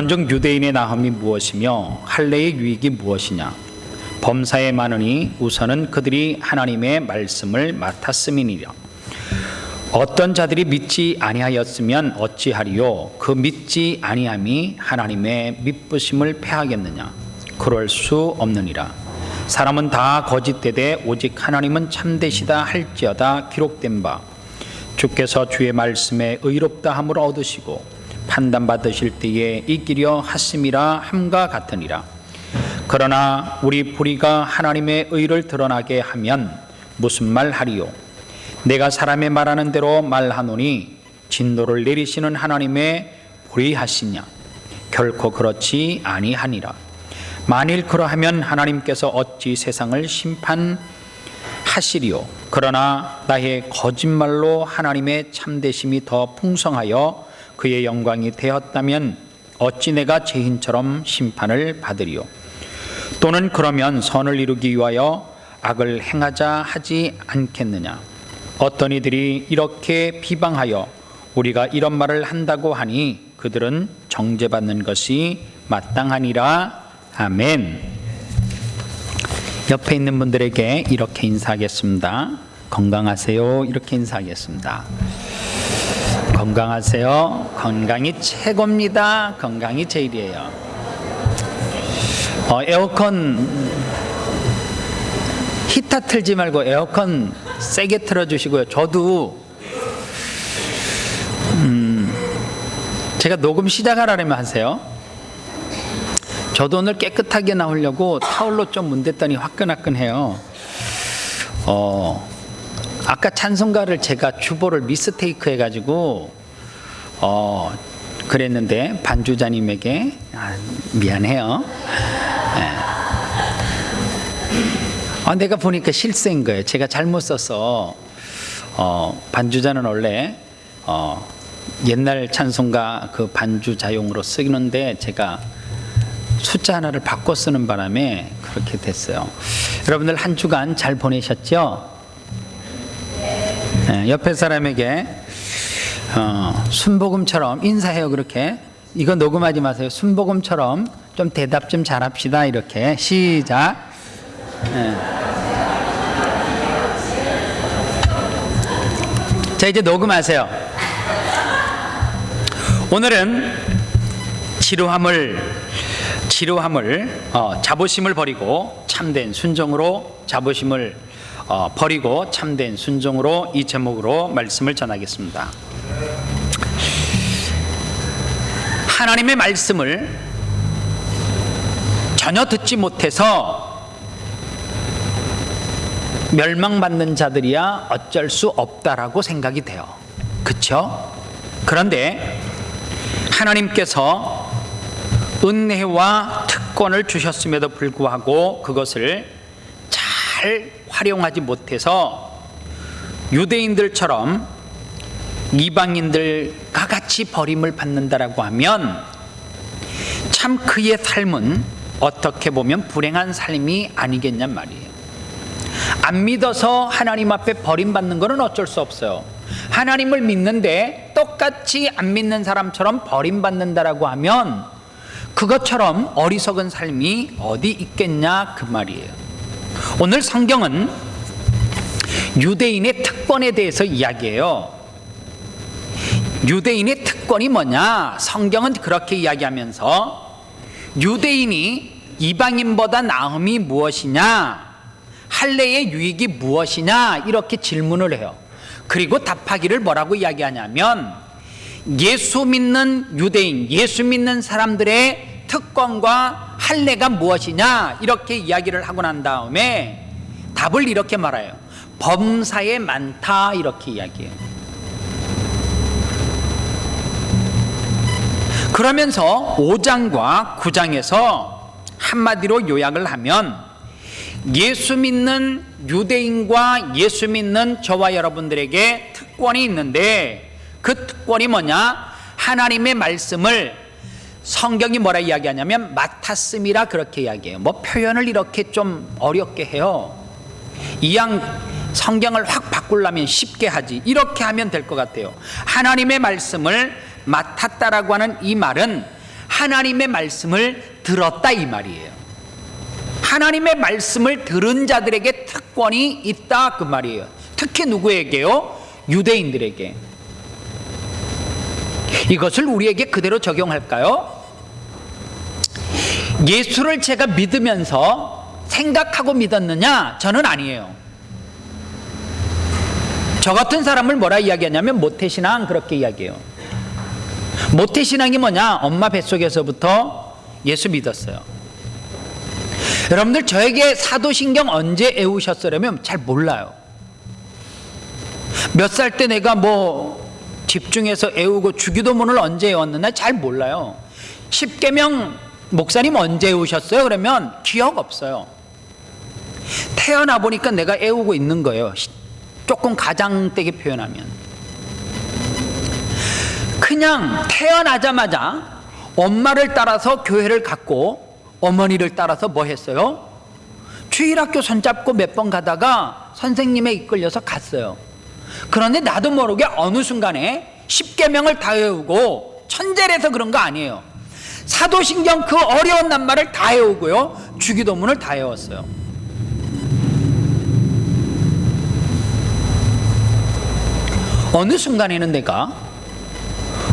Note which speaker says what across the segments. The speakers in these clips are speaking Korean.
Speaker 1: 그런즉 유대인의 나음이 무엇이며 할례의 유익이 무엇이냐? 범사에 많으니 우선은 그들이 하나님의 말씀을 맡았음이니라. 어떤 자들이 믿지 아니하였으면 어찌하리요? 그 믿지 아니함이 하나님의 믿으심을 패하겠느냐? 그럴 수 없느니라. 사람은 다 거짓되되 오직 하나님은 참되시다 할지어다 기록된 바, 주께서 주의 말씀에 의롭다 함을 얻으시고 판단받으실 때에 이기려 하심이라 함과 같으니라. 그러나 우리 불의가 하나님의 의를 드러나게 하면 무슨 말 하리요? 내가 사람의 말하는 대로 말하노니 진노를 내리시는 하나님의 불의하시냐? 결코 그렇지 아니하니라. 만일 그러하면 하나님께서 어찌 세상을 심판하시리요? 그러나 나의 거짓말로 하나님의 참되심이 더 풍성하여 그의 영광이 되었다면 어찌 내가 죄인처럼 심판을 받으리요? 또는 그러면 선을 이루기 위하여 악을 행하자 하지 않겠느냐? 어떤 이들이 이렇게 비방하여 우리가 이런 말을 한다고 하니 그들은 정죄받는 것이 마땅하니라. 아멘. 옆에 있는 분들에게 이렇게 인사하겠습니다. 건강하세요. 이렇게 인사하겠습니다. 건강하세요. 건강이 최고입니다. 건강이 제일이에요. 에어컨 히터 틀지 말고 에어컨 세게 틀어주시고요. 저도 제가 녹음 시작하라면 하세요. 저도 오늘 깨끗하게 나오려고 타올로 좀 문댔더니 화끈화끈해요. 아까 찬송가를 제가 주보를 미스테이크 해가지고 그랬는데 반주자님에게 미안해요. 내가 보니까 실수인 거예요. 제가 잘못 써서 반주자는 원래 옛날 찬송가 그 반주자용으로 쓰는데 제가 숫자 하나를 바꿔 쓰는 바람에 그렇게 됐어요. 여러분들 한 주간 잘 보내셨죠? 옆에 사람에게 순복음처럼 인사해요. 그렇게 이거 녹음하지 마세요. 순복음처럼 좀 대답 좀 잘합시다. 이렇게 시작. 자, 이제 녹음하세요. 오늘은 지루함을 자부심을 버리고 참된 순종으로, 자부심을 버리고 참된 순종으로, 이 제목으로 말씀을 전하겠습니다. 하나님의 말씀을 전혀 듣지 못해서 멸망받는 자들이야 어쩔 수 없다라고 생각이 돼요. 그렇죠? 그런데 하나님께서 은혜와 특권을 주셨음에도 불구하고 그것을 잘 활용하지 못해서 유대인들처럼 이방인들과 같이 버림을 받는다라고 하면 참 그의 삶은 어떻게 보면 불행한 삶이 아니겠냔 말이에요. 안 믿어서 하나님 앞에 버림받는 것은 어쩔 수 없어요. 하나님을 믿는데 똑같이 안 믿는 사람처럼 버림받는다라고 하면 그것처럼 어리석은 삶이 어디 있겠냐 그 말이에요. 오늘 성경은 유대인의 특권에 대해서 이야기해요. 유대인의 특권이 뭐냐? 성경은 그렇게 이야기하면서 유대인이 이방인보다 나음이 무엇이냐? 할례의 유익이 무엇이냐? 이렇게 질문을 해요. 그리고 답하기를 뭐라고 이야기하냐면 예수 믿는 유대인, 예수 믿는 사람들의 특권과 할례가 무엇이냐? 이렇게 이야기를 하고 난 다음에 답을 이렇게 말해요. 범사에 많다 이렇게 이야기해요. 그러면서 5장과 9장에서 한마디로 요약을 하면 예수 믿는 유대인과 예수 믿는 저와 여러분들에게 특권이 있는데 그 특권이 뭐냐? 하나님의 말씀을 성경이 뭐라 이야기하냐면 맡았음이라 그렇게 이야기해요. 뭐 표현을 이렇게 좀 어렵게 해요. 이왕 성경을 확 바꾸려면 쉽게 하지 이렇게 하면 될 것 같아요. 하나님의 말씀을 맡았다라고 하는 이 말은 하나님의 말씀을 들었다 이 말이에요. 하나님의 말씀을 들은 자들에게 특권이 있다 그 말이에요. 특히 누구에게요? 유대인들에게. 이것을 우리에게 그대로 적용할까요? 예수를 제가 믿으면서 생각하고 믿었느냐? 저는 아니에요. 저 같은 사람을 뭐라 이야기하냐면 모태신앙 그렇게 이야기해요. 모태신앙이 뭐냐? 엄마 뱃속에서부터 예수 믿었어요. 여러분들 저에게 사도신경 언제 애우셨으려면 잘 몰라요. 몇 살 때 내가 뭐 집중해서 애우고 주기도문을 언제 외웠느냐 잘 몰라요. 십계명 목사님 언제 외우셨어요? 그러면 기억 없어요. 태어나 보니까 내가 애우고 있는 거예요. 조금 가장되게 표현하면 그냥 태어나자마자 엄마를 따라서 교회를 갔고 어머니를 따라서 뭐 했어요? 주일학교 손잡고 몇 번 가다가 선생님에 이끌려서 갔어요. 그런데 나도 모르게 어느 순간에 십계명을 다 외우고 천재라서 그런 거 아니에요. 사도신경 그 어려운 낱말을 다 외우고요, 주기도문을 다 외웠어요. 어느 순간에는 내가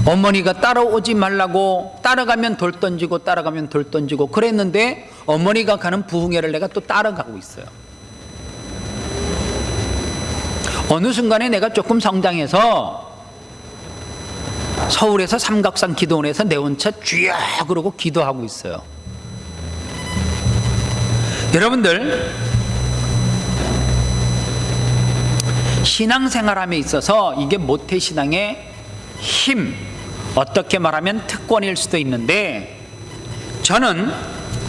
Speaker 1: 어머니가 따라오지 말라고 따라가면 돌 던지고 따라가면 돌 던지고 그랬는데 어머니가 가는 부흥회를 내가 또 따라가고 있어요. 어느 순간에 내가 조금 성장해서 서울에서 삼각산 기도원에서 내 혼자 주여 그러고 기도하고 있어요. 여러분들 신앙생활함에 있어서 이게 모태신앙의 힘, 어떻게 말하면 특권일 수도 있는데, 저는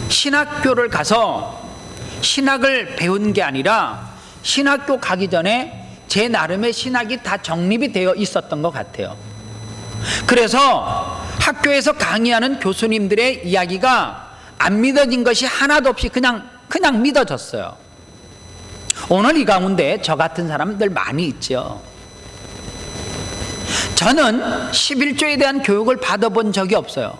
Speaker 1: 신학교를 가서 신학을 배운 게 아니라 신학교 가기 전에 제 나름의 신학이 다 정립이 되어 있었던 것 같아요. 그래서 학교에서 강의하는 교수님들의 이야기가 안 믿어진 것이 하나도 없이 그냥 믿어졌어요. 오늘 이 가운데 저 같은 사람들 많이 있죠. 저는 11조에 대한 교육을 받아본 적이 없어요.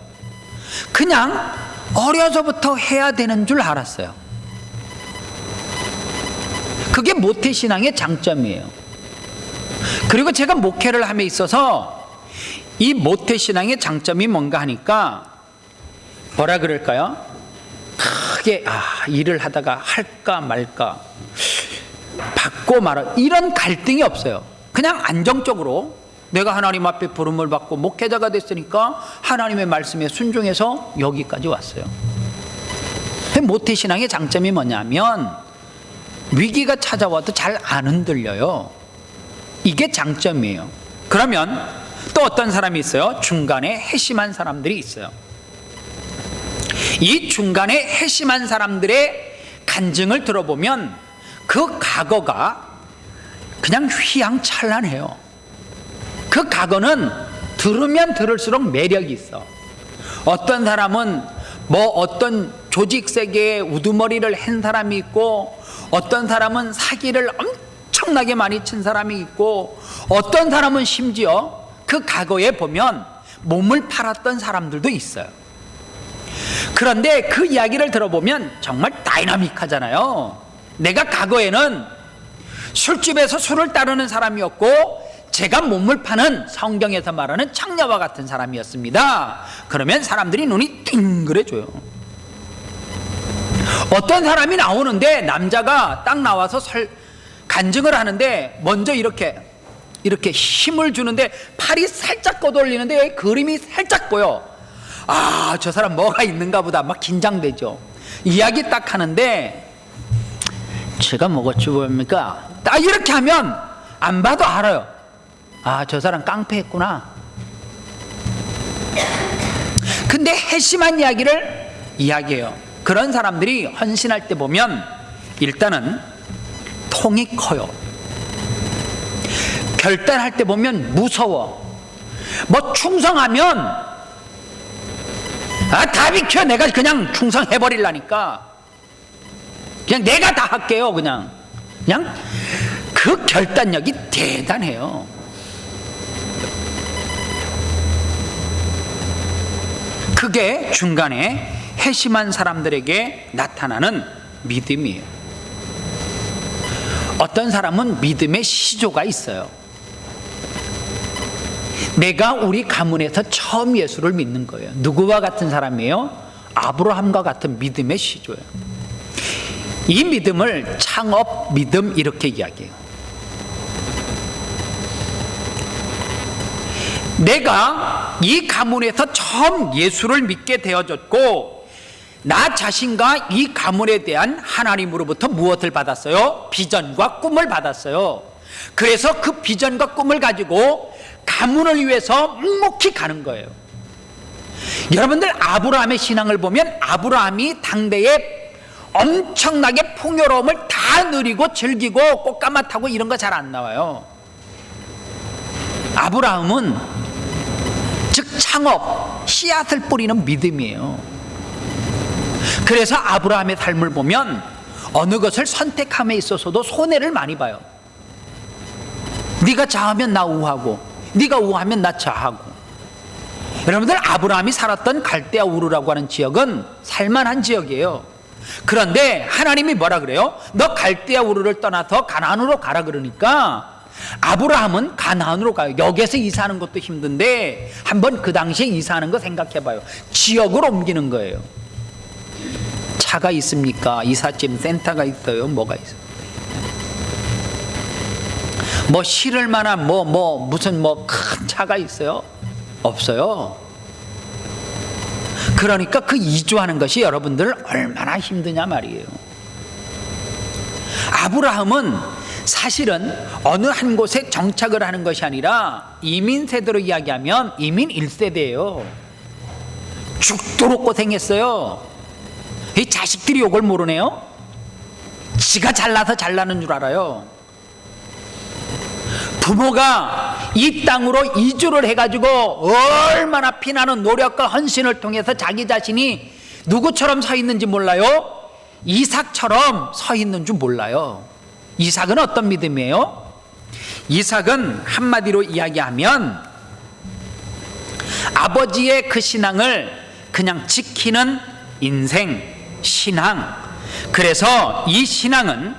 Speaker 1: 그냥 어려서부터 해야 되는 줄 알았어요. 그게 모태신앙의 장점이에요. 그리고 제가 목회를 함에 있어서 이 모태신앙의 장점이 뭔가 하니까 뭐라 그럴까요? 크게 일을 하다가 할까 말까 받고 말아 이런 갈등이 없어요. 그냥 안정적으로 내가 하나님 앞에 부름을 받고 목회자가 됐으니까 하나님의 말씀에 순종해서 여기까지 왔어요. 모태신앙의 장점이 뭐냐면 위기가 찾아와도 잘 안 흔들려요. 이게 장점이에요. 그러면 또 어떤 사람이 있어요? 중간에 회심한 사람들이 있어요. 이 중간에 회심한 사람들의 간증을 들어보면 그 과거가 그냥 휘황찬란해요. 그 과거는 들으면 들을수록 매력이 있어. 어떤 사람은 어떤 조직 세계에 우두머리를 한 사람이 있고, 어떤 사람은 사기를 엄청나게 많이 친 사람이 있고, 어떤 사람은 심지어 그 과거에 보면 몸을 팔았던 사람들도 있어요. 그런데 그 이야기를 들어보면 정말 다이나믹하잖아요. 내가 과거에는 술집에서 술을 따르는 사람이었고 제가 몸을 파는 성경에서 말하는 창녀와 같은 사람이었습니다. 그러면 사람들이 눈이 띵그래져요. 어떤 사람이 나오는데 남자가 딱 나와서 간증을 하는데 먼저 이렇게 힘을 주는데 팔이 살짝 걷어올리는데 그림이 살짝 보여. 저 사람 뭐가 있는가 보다 막 긴장되죠. 이야기 딱 하는데 제가 뭐겠지 뭡니까? 딱 이렇게 하면 안 봐도 알아요. 저 사람 깡패했구나. 근데 회심한 이야기를 이야기해요. 그런 사람들이 헌신할 때 보면 일단은 통이 커요. 결단할 때 보면 무서워. 충성하면 다 비켜. 내가 그냥 충성해버리려니까 그냥 내가 다 할게요. 그냥 그 결단력이 대단해요. 그게 중간에 회심한 사람들에게 나타나는 믿음이에요. 어떤 사람은 믿음의 시조가 있어요. 내가 우리 가문에서 처음 예수를 믿는 거예요. 누구와 같은 사람이에요? 아브라함과 같은 믿음의 시조예요. 이 믿음을 창업 믿음 이렇게 이야기해요. 내가 이 가문에서 처음 예수를 믿게 되어졌고, 나 자신과 이 가문에 대한 하나님으로부터 무엇을 받았어요? 비전과 꿈을 받았어요. 그래서 그 비전과 꿈을 가지고 가문을 위해서 묵묵히 가는 거예요. 여러분들 아브라함의 신앙을 보면 아브라함이 당대에 엄청나게 풍요로움을 다 누리고 즐기고 꽃가마 타고 이런 거 잘 안 나와요. 아브라함은 즉 창업, 씨앗을 뿌리는 믿음이에요. 그래서 아브라함의 삶을 보면 어느 것을 선택함에 있어서도 손해를 많이 봐요. 네가 좌하면 나 우하고, 네가 우하면 나 좌하고. 여러분들 아브라함이 살았던 갈대아 우르라고 하는 지역은 살만한 지역이에요. 그런데 하나님이 뭐라 그래요? 너 갈대아 우르를 떠나서 가나안으로 가라 그러니까 아브라함은 가나안으로 가요. 여기서 이사하는 것도 힘든데 한번 그 당시에 이사하는 거 생각해봐요. 지역을 옮기는 거예요. 차가 있습니까? 이삿짐 센터가 있어요? 뭐가 있어요? 뭐 실을 만한 무슨 큰 차가 있어요? 없어요. 그러니까 그 이주하는 것이 여러분들 얼마나 힘드냐 말이에요. 아브라함은 사실은 어느 한 곳에 정착을 하는 것이 아니라 이민 세대로 이야기하면 이민 1세대예요. 죽도록 고생했어요. 이 자식들이 욕을 모르네요. 지가 잘나서 잘나는 줄 알아요. 부모가 이 땅으로 이주를 해가지고 얼마나 피나는 노력과 헌신을 통해서 자기 자신이 누구처럼 서 있는지 몰라요. 이삭처럼 서 있는 줄 몰라요. 이삭은 어떤 믿음이에요? 이삭은 한마디로 이야기하면 아버지의 그 신앙을 그냥 지키는 인생, 신앙. 그래서 이 신앙은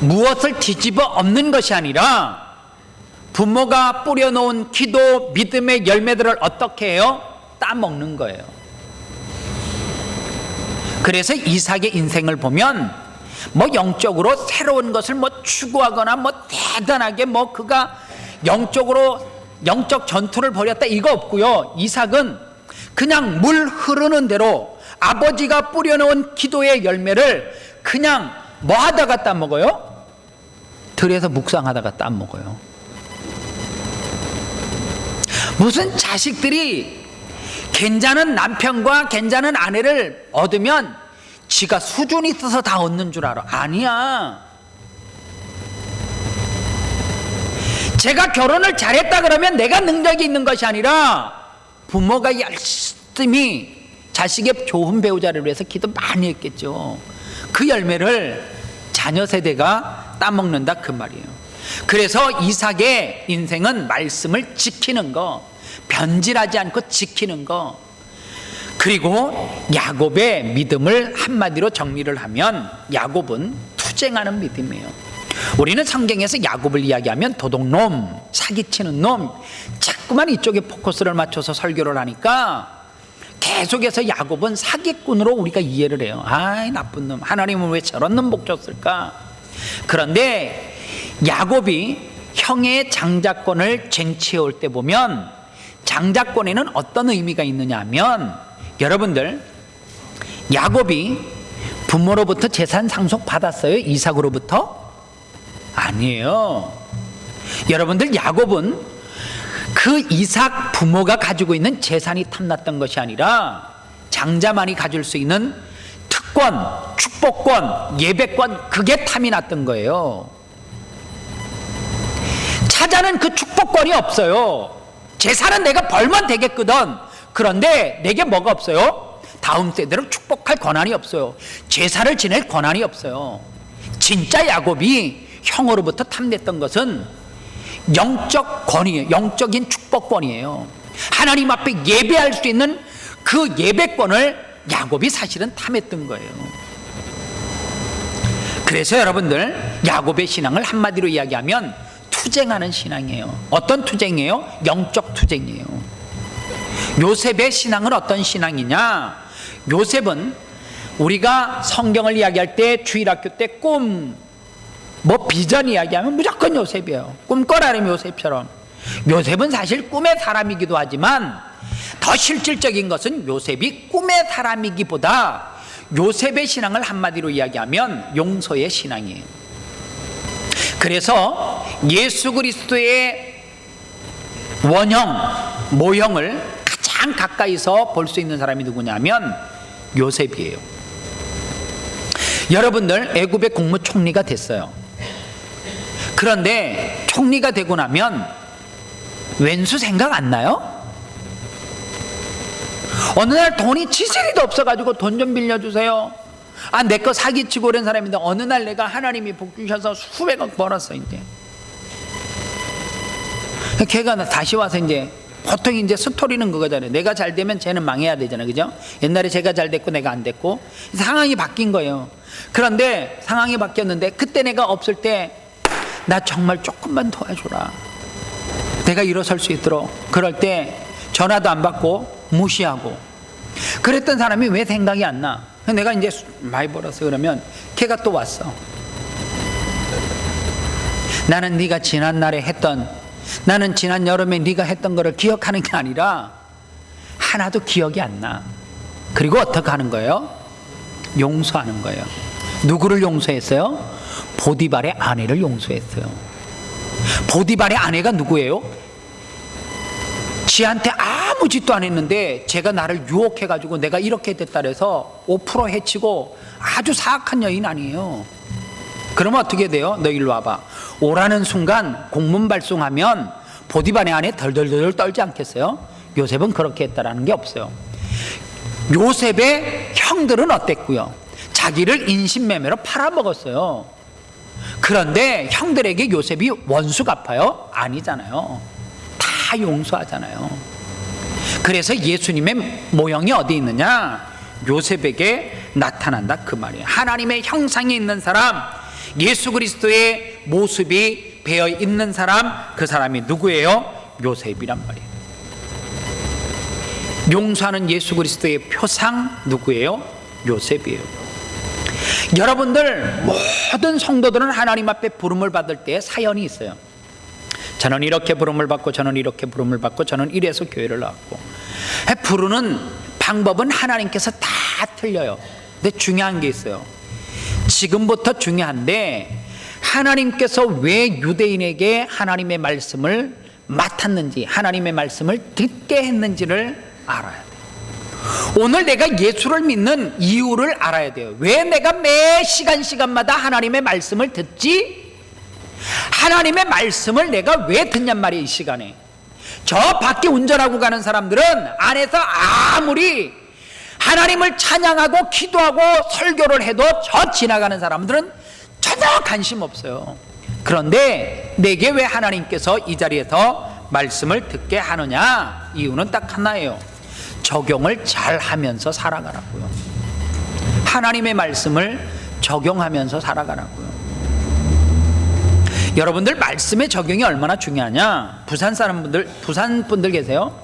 Speaker 1: 무엇을 뒤집어 엎는 것이 아니라 부모가 뿌려놓은 기도, 믿음의 열매들을 어떻게 해요? 따먹는 거예요. 그래서 이삭의 인생을 보면 영적으로 새로운 것을 추구하거나 대단하게 그가 영적 전투를 벌였다 이거 없고요. 이삭은 그냥 물 흐르는 대로 아버지가 뿌려놓은 기도의 열매를 그냥 하다가 따먹어요? 들에서 묵상하다가 따먹어요. 무슨 자식들이 괜찮은 남편과 괜찮은 아내를 얻으면 지가 수준이 있어서 다 얻는 줄 알아. 아니야. 제가 결혼을 잘했다 그러면 내가 능력이 있는 것이 아니라 부모가 열심히 자식의 좋은 배우자를 위해서 기도 많이 했겠죠. 그 열매를 자녀 세대가 따먹는다 그 말이에요. 그래서 이삭의 인생은 말씀을 지키는 거, 변질하지 않고 지키는 거. 그리고 야곱의 믿음을 한마디로 정리를 하면 야곱은 투쟁하는 믿음이에요. 우리는 성경에서 야곱을 이야기하면 도둑놈, 사기치는 놈, 자꾸만 이쪽에 포커스를 맞춰서 설교를 하니까 계속해서 야곱은 사기꾼으로 우리가 이해를 해요. 아이 나쁜 놈, 하나님은 왜 저런 놈 복 줬을까? 그런데 야곱이 형의 장자권을 쟁취해올 때 보면 장자권에는 어떤 의미가 있느냐 하면 여러분들 야곱이 부모로부터 재산 상속 받았어요? 이삭으로부터? 아니에요. 여러분들 야곱은 그 이삭 부모가 가지고 있는 재산이 탐났던 것이 아니라 장자만이 가질 수 있는 특권, 축복권, 예배권, 그게 탐이 났던 거예요. 차자는 그 축복권이 없어요. 재산은 내가 벌면 되겠거든. 그런데 내게 뭐가 없어요? 다음 세대를 축복할 권한이 없어요. 제사를 지낼 권한이 없어요. 진짜 야곱이 형으로부터 탐냈던 것은 영적 권위예요. 영적인 축복권이에요. 하나님 앞에 예배할 수 있는 그 예배권을 야곱이 사실은 탐했던 거예요. 그래서 여러분들, 야곱의 신앙을 한마디로 이야기하면 투쟁하는 신앙이에요. 어떤 투쟁이에요? 영적 투쟁이에요. 요셉의 신앙은 어떤 신앙이냐? 요셉은 우리가 성경을 이야기할 때, 주일학교 때 꿈, 비전 이야기하면 무조건 요셉이에요. 꿈 꿔라면 요셉처럼. 요셉은 사실 꿈의 사람이기도 하지만 더 실질적인 것은 요셉이 꿈의 사람이기보다 요셉의 신앙을 한마디로 이야기하면 용서의 신앙이에요. 그래서 예수 그리스도의 원형, 모형을 가장 가까이서 볼 수 있는 사람이 누구냐면 요셉이에요. 여러분들, 애굽의 국무총리가 됐어요. 그런데 총리가 되고 나면 왼수 생각 안 나요? 어느 날 돈이 지지리도 없어가지고 돈 좀 빌려주세요. 내 거 사기치고 그런 사람인데 어느 날 내가 하나님이 복 주셔서 수백억 벌었어. 이제 걔가 다시 와서 이제 보통 이제 스토리는 그거잖아요. 내가 잘 되면 쟤는 망해야 되잖아요. 그죠? 옛날에 제가 잘 됐고 내가 안 됐고 상황이 바뀐 거예요. 그런데 상황이 바뀌었는데 그때 내가 없을 때 나 정말 조금만 도와줘라. 내가 일어설 수 있도록. 그럴 때 전화도 안 받고 무시하고 그랬던 사람이 왜 생각이 안 나? 내가 이제 많이 벌었어. 그러면 걔가 또 왔어. 나는 네가 지난 날에 했던, 나는 지난 여름에 네가 했던 거를 기억하는 게 아니라 하나도 기억이 안 나. 그리고 어떻게 하는 거예요? 용서하는 거예요. 누구를 용서했어요? 보디발의 아내를 용서했어요. 보디발의 아내가 누구예요? 지한테 아무 짓도 안 했는데 제가 나를 유혹해가지고 내가 이렇게 됐다 그래서 5% 해치고 아주 사악한 여인 아니에요. 그러면 어떻게 돼요? 너 일로 와봐. 오라는 순간 공문 발송하면 보디발의 아내 덜덜덜 떨지 않겠어요? 요셉은 그렇게 했다라는 게 없어요. 요셉의 형들은 어땠고요? 자기를 인신매매로 팔아먹었어요. 그런데 형들에게 요셉이 원수 갚아요? 아니잖아요. 다 용서하잖아요. 그래서 예수님의 모형이 어디 있느냐? 요셉에게 나타난다 그 말이에요. 하나님의 형상이 있는 사람, 예수 그리스도의 모습이 배어 있는 사람, 그 사람이 누구예요? 요셉이란 말이에요. 용서하는 예수 그리스도의 표상 누구예요? 요셉이에요. 여러분들, 모든 성도들은 하나님 앞에 부름을 받을 때 사연이 있어요. 저는 이렇게 부름을 받고, 저는 이렇게 부름을 받고, 저는 이래서 교회를 나왔고. 부르는 방법은 하나님께서 다 틀려요. 근데 중요한 게 있어요. 지금부터 중요한데, 하나님께서 왜 유대인에게 하나님의 말씀을 맡았는지, 하나님의 말씀을 듣게 했는지를 알아야 돼요. 오늘 내가 예수를 믿는 이유를 알아야 돼요. 왜 내가 매 시간마다 하나님의 말씀을 듣지? 하나님의 말씀을 내가 왜 듣냔 말이에요. 이 시간에 저 밖에 운전하고 가는 사람들은 안에서 아무리 하나님을 찬양하고 기도하고 설교를 해도 저 지나가는 사람들은 전혀 관심 없어요. 그런데 내게 왜 하나님께서 이 자리에서 말씀을 듣게 하느냐? 이유는 딱 하나예요. 적용을 잘 하면서 살아가라고요. 하나님의 말씀을 적용하면서 살아가라고요. 여러분들, 말씀의 적용이 얼마나 중요하냐? 부산 분들 계세요?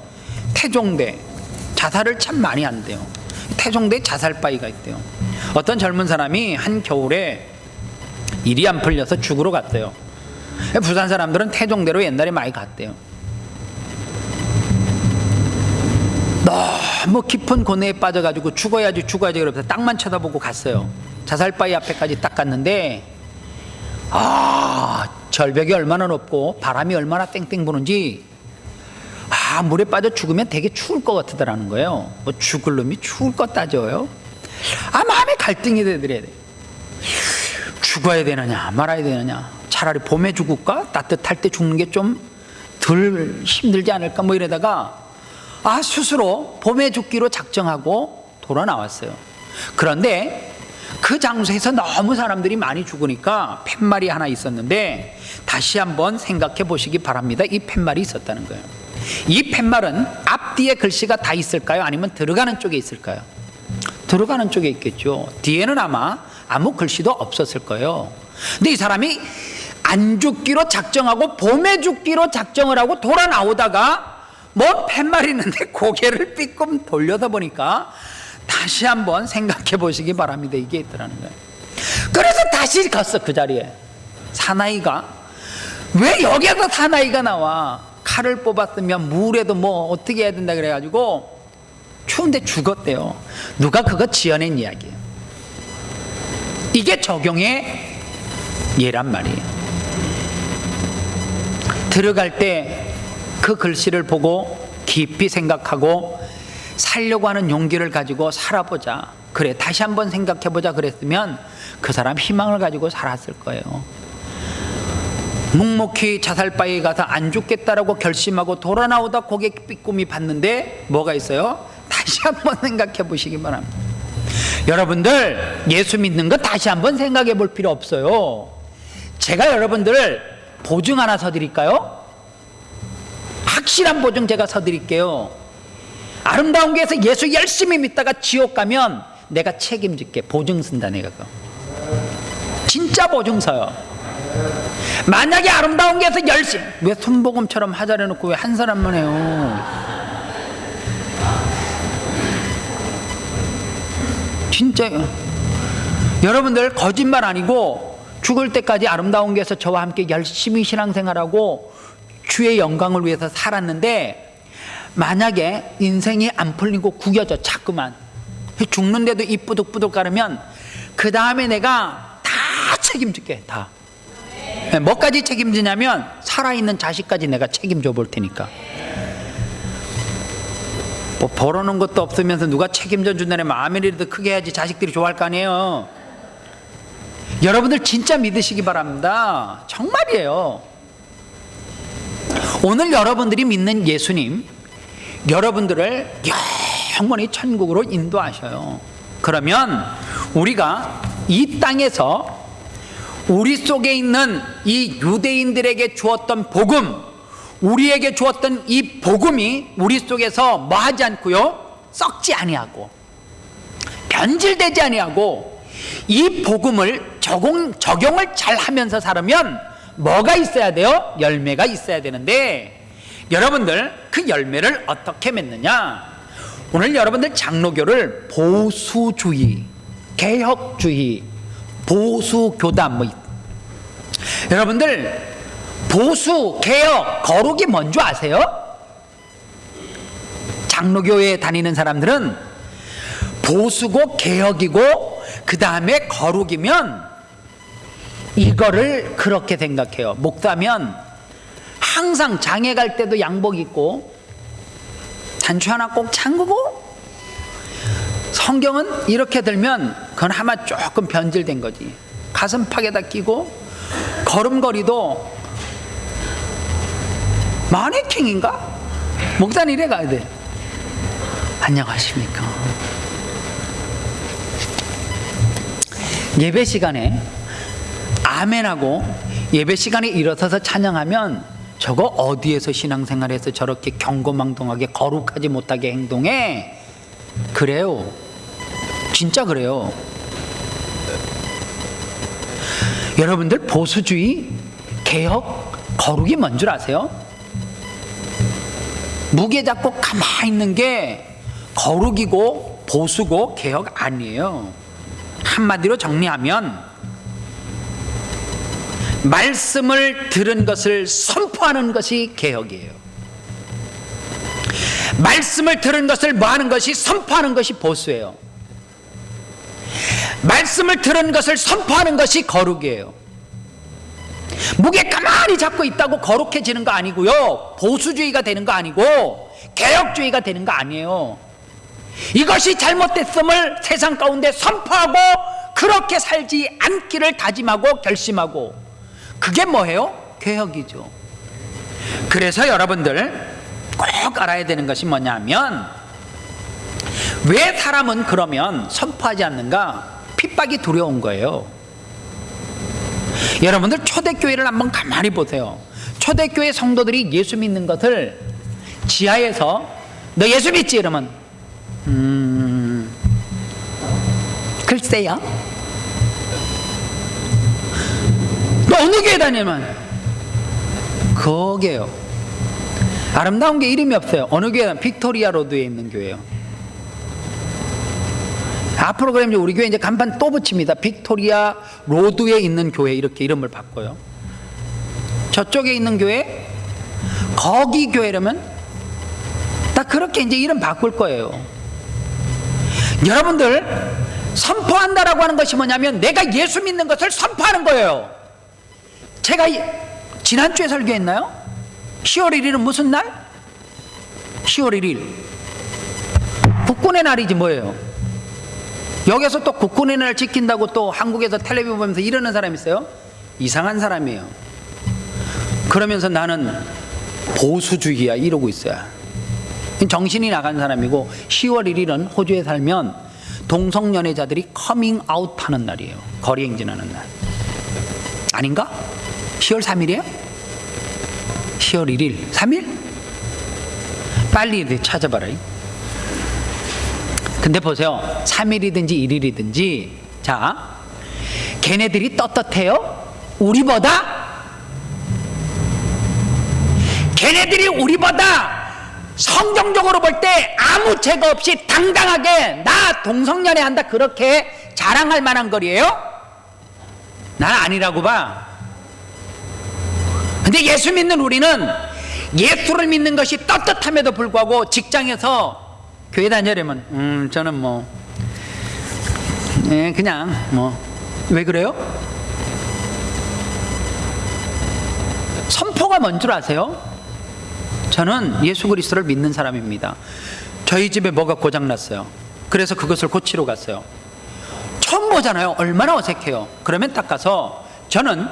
Speaker 1: 태종대 자살을 참 많이 한대요. 태종대 자살바위가 있대요. 어떤 젊은 사람이 한 겨울에 일이 안 풀려서 죽으러 갔대요. 부산 사람들은 태종대로 옛날에 많이 갔대요. 너무 깊은 고뇌에 빠져가지고 죽어야지 그러면서 땅만 쳐다보고 갔어요. 자살바위 앞에까지 딱 갔는데 절벽이 얼마나 높고 바람이 얼마나 땡땡 부는지 물에 빠져 죽으면 되게 추울 것 같더라는 거예요. 죽을 놈이 추울 것 따져요. 마음에 갈등이 되더래. 죽어야 되느냐 말아야 되느냐, 차라리 봄에 죽을까? 따뜻할 때 죽는 게 좀 덜 힘들지 않을까? 이러다가 스스로 봄에 죽기로 작정하고 돌아 나왔어요. 그런데 그 장소에서 너무 사람들이 많이 죽으니까 팻말이 하나 있었는데 다시 한번 생각해 보시기 바랍니다. 이 팻말이 있었다는 거예요. 이 팻말은 앞뒤에 글씨가 다 있을까요? 아니면 들어가는 쪽에 있을까요? 들어가는 쪽에 있겠죠. 뒤에는 아마 아무 글씨도 없었을 거예요. 근데 이 사람이 안 죽기로 작정하고 봄에 죽기로 작정을 하고 돌아 나오다가 뭔 팻말이 있는데 고개를 삐끔 돌려다 보니까 다시 한번 생각해 보시기 바랍니다. 이게 있더라는 거예요. 그래서 다시 갔어. 그 자리에 사나이가, 왜 여기에서 사나이가 나와? 칼을 뽑았으면 물에도 뭐 어떻게 해야 된다 그래가지고 추운데 죽었대요. 누가 그거 지어낸 이야기예요. 이게 적용의 예란 말이에요. 들어갈 때 그 글씨를 보고 깊이 생각하고 살려고 하는 용기를 가지고 살아보자. 그래, 다시 한번 생각해보자 그랬으면 그 사람 희망을 가지고 살았을 거예요. 묵묵히 자살바위에 가서 안 죽겠다라고 결심하고 돌아 나오다 고개 삐꿈이 봤는데 뭐가 있어요? 다시 한번 생각해 보시기 바랍니다. 여러분들, 예수 믿는 거 다시 한번 생각해 볼 필요 없어요. 제가 여러분들을 보증 하나 서드릴까요? 확실한 보증 제가 서드릴게요. 아름다운 교회에서 예수 열심히 믿다가 지옥 가면 내가 책임질게. 보증 쓴다. 내가 그거 진짜 보증 서요. 만약에 아름다운 교회에서 열심히, 왜 순복음처럼 하자래 놓고 왜 한 사람만 해요? 진짜요. 여러분들 거짓말 아니고 죽을 때까지 아름다운 교회에서 저와 함께 열심히 신앙생활하고 주의 영광을 위해서 살았는데 만약에 인생이 안 풀리고 구겨져 자꾸만 죽는데도 입 부득부득 가르면 그 다음에 내가 다 책임질게. 다. 뭐까지 책임지냐면 살아있는 자식까지 내가 책임져 볼 테니까. 뭐 벌어놓은 것도 없으면서 누가 책임져 준다네. 마음이라도 크게 해야지 자식들이 좋아할 거 아니에요. 여러분들 진짜 믿으시기 바랍니다. 정말이에요. 오늘 여러분들이 믿는 예수님, 여러분들을 영원히 천국으로 인도하셔요. 그러면 우리가 이 땅에서 우리 속에 있는 이 유대인들에게 주었던 복음, 우리에게 주었던 이 복음이 우리 속에서 뭐 하지 않고요? 썩지 아니하고 변질되지 아니하고 이 복음을 적용을 잘 하면서 살으면 뭐가 있어야 돼요? 열매가 있어야 되는데 여러분들 그 열매를 어떻게 맺느냐? 오늘 여러분들 장로교를 보수주의, 개혁주의, 보수교단 뭐 여러분들 보수, 개혁, 거룩이 뭔지 아세요? 장로교에 다니는 사람들은 보수고 개혁이고 그 다음에 거룩이면 이거를 그렇게 생각해요. 목사면 항상 장에 갈 때도 양복 입고 단추 하나 꼭 잠그고, 성경은 이렇게 들면 그건 아마 조금 변질된 거지. 가슴팍에다 끼고 걸음걸이도 마네킹인가? 목사는 이래 가야 돼. 안녕하십니까. 예배 시간에 아멘하고 예배 시간에 일어서서 찬양하면 저거 어디에서 신앙생활해서 저렇게 경고망동하게 거룩하지 못하게 행동해? 그래요. 진짜 그래요. 여러분들 보수주의, 개혁, 거룩이 뭔 줄 아세요? 무게 잡고 가만히 있는 게 거룩이고 보수고 개혁 아니에요. 한마디로 정리하면 말씀을 들은 것을 선포하는 것이 개혁이에요. 말씀을 들은 것을 뭐하는 것이 선포하는 것이 보수예요. 말씀을 들은 것을 선포하는 것이 거룩이에요. 무게 가만히 잡고 있다고 거룩해지는 거 아니고요, 보수주의가 되는 거 아니고 개혁주의가 되는 거 아니에요. 이것이 잘못됐음을 세상 가운데 선포하고 그렇게 살지 않기를 다짐하고 결심하고, 그게 뭐예요? 개혁이죠. 그래서 여러분들 꼭 알아야 되는 것이 뭐냐면, 왜 사람은 그러면 선포하지 않는가? 핍박이 두려운 거예요. 여러분들 초대교회를 한번 가만히 보세요. 초대교회 성도들이 예수 믿는 것을 지하에서 너 예수 믿지? 이러면 글쎄요. 너 어느 교회 다니면 거기에요. 아름다운 게 이름이 없어요. 어느 교회는 빅토리아 로드에 있는 교회예요. 앞으로 그러면 우리 교회 이제 간판 또 붙입니다. 빅토리아 로드에 있는 교회, 이렇게 이름을 바꿔요. 저쪽에 있는 교회, 거기 교회라면 다 그렇게 이제 이름 바꿀 거예요. 여러분들, 선포한다라고 하는 것이 뭐냐면 내가 예수 믿는 것을 선포하는 거예요. 제가 지난주에 설교했나요? 10월 1일은 무슨 날? 10월 1일 국군의 날이지 뭐예요. 여기서 또 국군의 날 지킨다고 또 한국에서 텔레비전 보면서 이러는 사람이 있어요? 이상한 사람이에요. 그러면서 나는 보수주의야 이러고 있어요. 정신이 나간 사람이고, 10월 1일은 호주에 살면 동성연애자들이 커밍 아웃 하는 날이에요. 거리 행진하는 날. 아닌가? 10월 3일이에요? 10월 1일, 3일? 빨리 찾아봐라. 근데 보세요. 3일이든지 1일이든지, 자, 걔네들이 떳떳해요? 우리보다? 걔네들이 우리보다 성경적으로 볼 때 아무 죄가 없이 당당하게 나 동성연애 한다 그렇게 자랑할 만한 거리예요? 난 아니라고 봐. 근데 예수 믿는 우리는 예수를 믿는 것이 떳떳함에도 불구하고 직장에서 교회 다녀려면 저는 뭐 그냥 뭐 왜 그래요? 선포가 뭔 줄 아세요? 저는 예수 그리스도를 믿는 사람입니다. 저희 집에 뭐가 고장났어요. 그래서 그것을 고치러 갔어요. 처음 보잖아요. 얼마나 어색해요. 그러면 딱 가서, 저는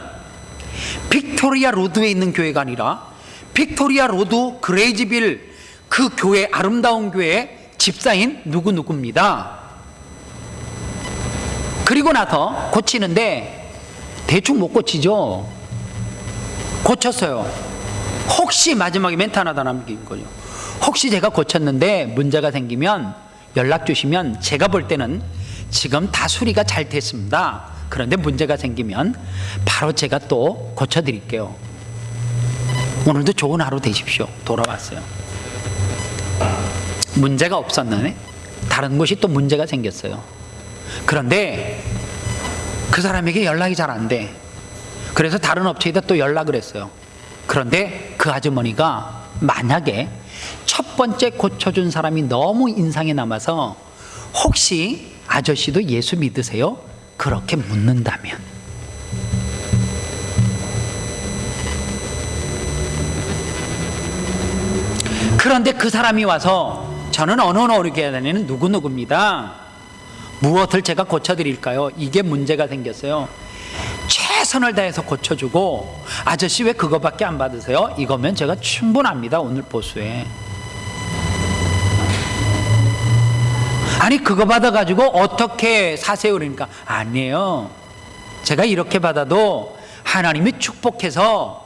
Speaker 1: 빅토리아 로드에 있는 교회가 아니라 빅토리아 로드 그레이즈빌 그 교회, 아름다운 교회 집사인 누구누구입니다. 그리고 나서 고치는데 대충 못 고치죠. 고쳤어요. 혹시 마지막에 멘트 하나 더 남긴 거죠. 혹시 제가 고쳤는데 문제가 생기면 연락 주시면, 제가 볼 때는 지금 다 수리가 잘 됐습니다. 그런데 문제가 생기면 바로 제가 또 고쳐드릴게요. 오늘도 좋은 하루 되십시오. 돌아왔어요. 문제가 없었네. 다른 곳이 또 문제가 생겼어요. 그런데 그 사람에게 연락이 잘 안 돼. 그래서 다른 업체에다 또 연락을 했어요. 그런데 그 아주머니가 만약에 첫 번째 고쳐준 사람이 너무 인상에 남아서 혹시 아저씨도 예수 믿으세요? 그렇게 묻는다면, 그런데 그 사람이 와서 저는 어느 교회 다니는 누구누구입니다. 무엇을 제가 고쳐드릴까요? 이게 문제가 생겼어요. 최선을 다해서 고쳐주고, 아저씨 왜 그거밖에 안 받으세요? 이거면 제가 충분합니다. 오늘 보수에. 아니 그거 받아가지고 어떻게 사세요? 그러니까 아니에요. 제가 이렇게 받아도 하나님이 축복해서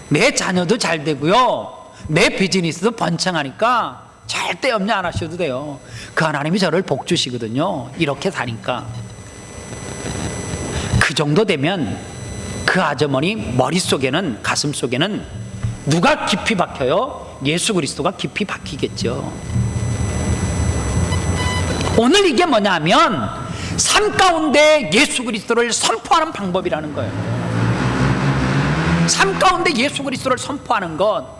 Speaker 1: 내 자녀도 잘 되고요, 내 비즈니스도 번창하니까 절대 염려 안 하셔도 돼요. 그 하나님이 저를 복 주시거든요. 이렇게 사니까. 그 정도 되면 그 아주머니 머릿속에는, 가슴속에는 누가 깊이 박혀요? 예수 그리스도가 깊이 박히겠죠. 오늘 이게 뭐냐면 삶 가운데 예수 그리스도를 선포하는 방법이라는 거예요. 삶 가운데 예수 그리스도를 선포하는 것,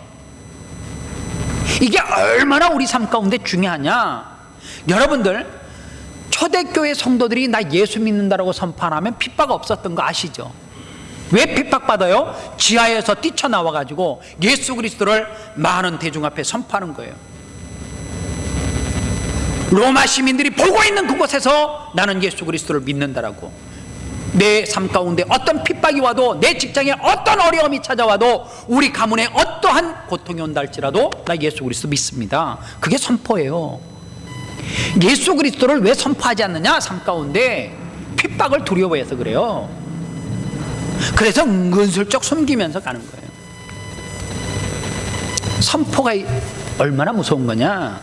Speaker 1: 이게 얼마나 우리 삶 가운데 중요하냐. 여러분들, 초대교회 성도들이 나 예수 믿는다라고 선포 안 하면 핍박 없었던 거 아시죠? 왜 핍박받아요? 지하에서 뛰쳐나와가지고 예수 그리스도를 많은 대중 앞에 선포하는 거예요. 로마 시민들이 보고 있는 그곳에서 나는 예수 그리스도를 믿는다라고. 내 삶 가운데 어떤 핍박이 와도, 내 직장에 어떤 어려움이 찾아와도, 우리 가문에 어떠한 고통이 온다 할지라도 나 예수 그리스도 믿습니다. 그게 선포예요. 예수 그리스도를 왜 선포하지 않느냐? 삶 가운데 핍박을 두려워해서 그래요. 그래서 은근슬쩍 숨기면서 가는 거예요. 선포가 얼마나 무서운 거냐.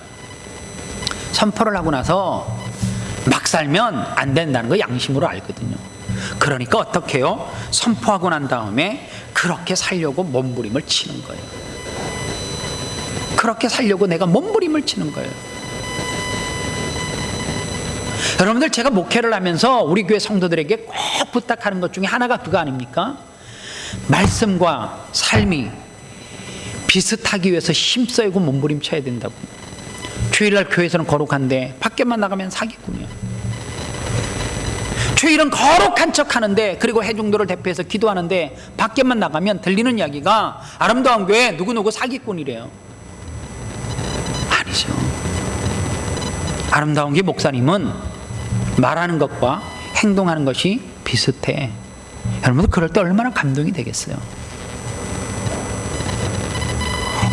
Speaker 1: 선포를 하고 나서 막 살면 안 된다는 거 양심으로 알거든요. 그러니까 어떻게 해요? 선포하고 난 다음에 그렇게 살려고 몸부림을 치는 거예요. 그렇게 살려고 내가 몸부림을 치는 거예요. 여러분들, 제가 목회를 하면서 우리 교회 성도들에게 꼭 부탁하는 것 중에 하나가 그거 아닙니까? 말씀과 삶이 비슷하기 위해서 힘써고 몸부림쳐야 된다고. 주일날 교회에서는 거룩한데 밖에만 나가면 사기꾼이야. 주일은 거룩한 척 하는데, 그리고 해중도를 대표해서 기도하는데 밖에만 나가면 들리는 이야기가 아름다운 교회 누구누구 사기꾼이래요. 아니죠. 아름다운 교회 목사님은 말하는 것과 행동하는 것이 비슷해. 여러분들, 그럴 때 얼마나 감동이 되겠어요.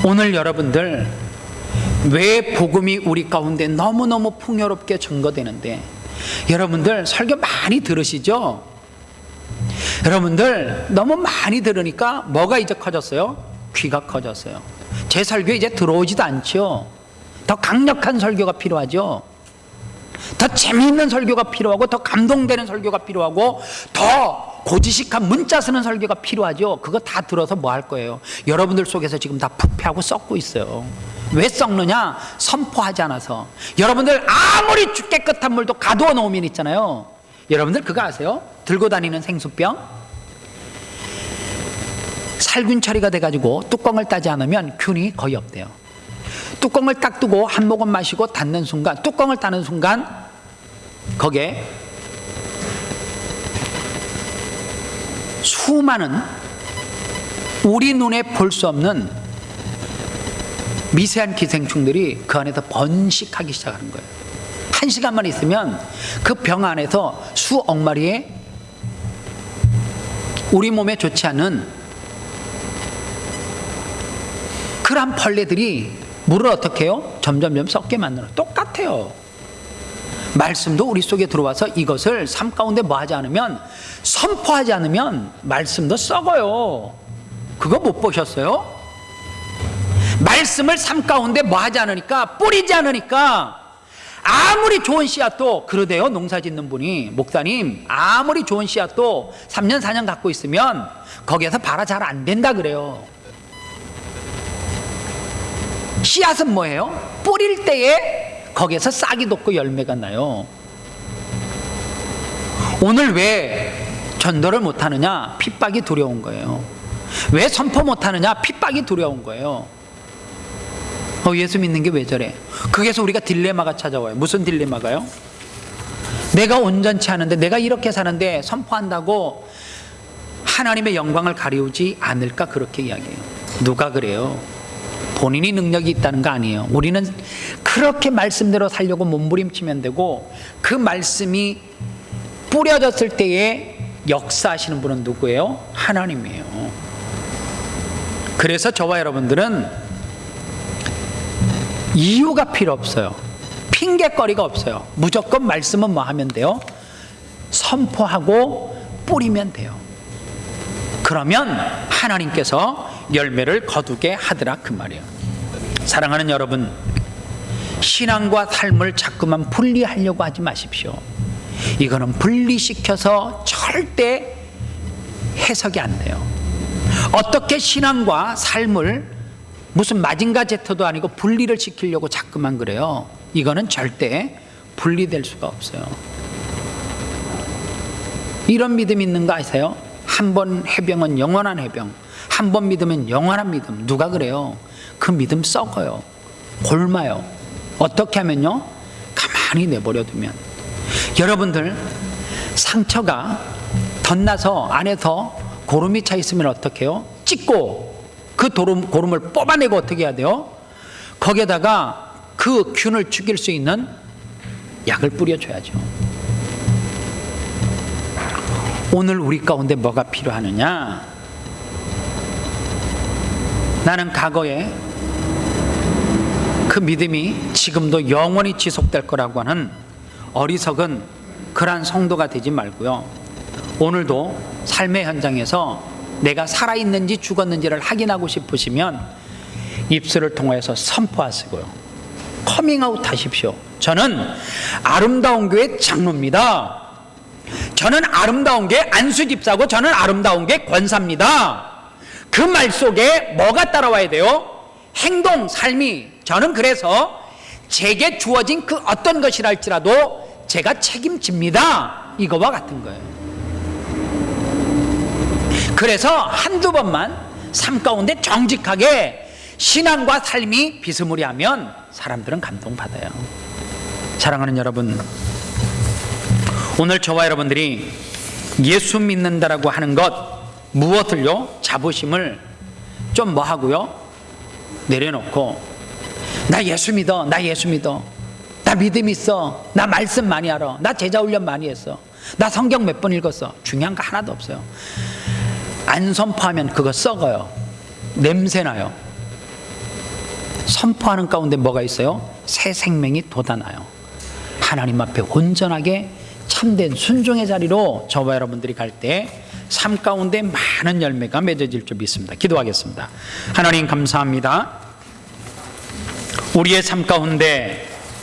Speaker 1: 오늘 여러분들, 왜 복음이 우리 가운데 너무너무 풍요롭게 전거되는데, 여러분들 설교 많이 들으시죠? 여러분들 너무 많이 들으니까 뭐가 이제 커졌어요? 귀가 커졌어요. 제 설교 이제 들어오지도 않죠. 더 강력한 설교가 필요하죠. 더 재미있는 설교가 필요하고, 더 감동되는 설교가 필요하고, 더 고지식한 문자 쓰는 설교가 필요하죠. 그거 다 들어서 뭐 할 거예요? 여러분들 속에서 지금 다 부패하고 썩고 있어요. 왜 썩느냐? 선포하지 않아서. 여러분들 아무리 죽 깨끗한 물도 가두어 놓으면 있잖아요. 여러분들 그거 아세요? 들고 다니는 생수병, 살균 처리가 돼가지고 뚜껑을 따지 않으면 균이 거의 없대요. 뚜껑을 딱 두고 한 모금 마시고 닫는 순간, 뚜껑을 따는 순간 거기에 수많은 우리 눈에 볼 수 없는 미세한 기생충들이 그 안에서 번식하기 시작하는 거예요. 1시간만 있으면 그 병 안에서 수억 마리의 우리 몸에 좋지 않은 그런 벌레들이 물을 어떻게 해요? 점점점 썩게 만들어요. 똑같아요. 말씀도 우리 속에 들어와서 이것을 삶 가운데 뭐 하지 않으면, 선포하지 않으면 말씀도 썩어요. 그거 못 보셨어요? 말씀을 삶 가운데 뭐 하지 않으니까, 뿌리지 않으니까, 아무리 좋은 씨앗도, 그러대요. 농사 짓는 분이, 목사님, 아무리 좋은 씨앗도 3년 4년 갖고 있으면 거기에서 발화 잘 안 된다 그래요. 씨앗은 뭐예요? 뿌릴 때에 거기에서 싹이 돋고 열매가 나요. 오늘 왜 전도를 못하느냐? 핍박이 두려운 거예요. 왜 선포 못하느냐? 핍박이 두려운 거예요. 예수 믿는 게 왜 저래? 거기서 우리가 딜레마가 찾아와요. 무슨 딜레마가요? 내가 온전치 않은데, 내가 이렇게 사는데 선포한다고 하나님의 영광을 가리우지 않을까, 그렇게 이야기해요. 누가 그래요? 본인이 능력이 있다는 거 아니에요. 우리는 그렇게 말씀대로 살려고 몸부림치면 되고, 그 말씀이 뿌려졌을 때에 역사하시는 분은 누구예요? 하나님이에요. 그래서 저와 여러분들은 이유가 필요 없어요. 핑계거리가 없어요. 무조건 말씀은 뭐 하면 돼요? 선포하고 뿌리면 돼요. 그러면 하나님께서 열매를 거두게 하더라, 그 말이에요. 사랑하는 여러분, 신앙과 삶을 자꾸만 분리하려고 하지 마십시오. 이거는 분리시켜서 절대 해석이 안 돼요. 어떻게 신앙과 삶을 무슨 마징가 제터도 아니고 분리를 시키려고 자꾸만 그래요. 이거는 절대 분리될 수가 없어요. 이런 믿음 있는 거 아세요? 한 번 해병은 영원한 해병, 한 번 믿으면 영원한 믿음. 누가 그래요? 그 믿음 썩어요. 골마요. 어떻게 하면요? 가만히 내버려두면. 여러분들, 상처가 덧나서 안에서 고름이 차 있으면 어떻게 해요? 찢고 그 고름을 뽑아내고 어떻게 해야 돼요? 거기에다가 그 균을 죽일 수 있는 약을 뿌려줘야죠. 오늘 우리 가운데 뭐가 필요하느냐? 나는 과거에 그 믿음이 지금도 영원히 지속될 거라고 하는 어리석은 그러한 성도가 되지 말고요, 오늘도 삶의 현장에서 내가 살아있는지 죽었는지를 확인하고 싶으시면 입술을 통해서 선포하시고요. 커밍아웃 하십시오. 저는 아름다운 교회 장로입니다. 저는 아름다운 게 안수집사고 저는 아름다운 게 권사입니다. 그 말 속에 뭐가 따라와야 돼요? 행동, 삶이. 저는 그래서 제게 주어진 그 어떤 것이라 할지라도 제가 책임집니다. 이거와 같은 거예요. 그래서 한두 번만 삶 가운데 정직하게 신앙과 삶이 비스무리하면 사람들은 감동받아요. 사랑하는 여러분, 오늘 저와 여러분들이 예수 믿는다라고 하는 것 무엇을요? 자부심을 좀 뭐 하고요? 내려놓고 나 예수 믿어, 나 예수 믿어, 나 믿음 있어, 나 말씀 많이 알아, 나 제자 훈련 많이 했어, 나 성경 몇 번 읽었어. 중요한 거 하나도 없어요. 안 선포하면 그거 썩어요. 냄새나요. 선포하는 가운데 뭐가 있어요? 새 생명이 돋아나요. 하나님 앞에 온전하게 참된 순종의 자리로 저와 여러분들이 갈 때 삶 가운데 많은 열매가 맺어질 줄 믿습니다. 기도하겠습니다. 하나님 감사합니다. 우리의 삶 가운데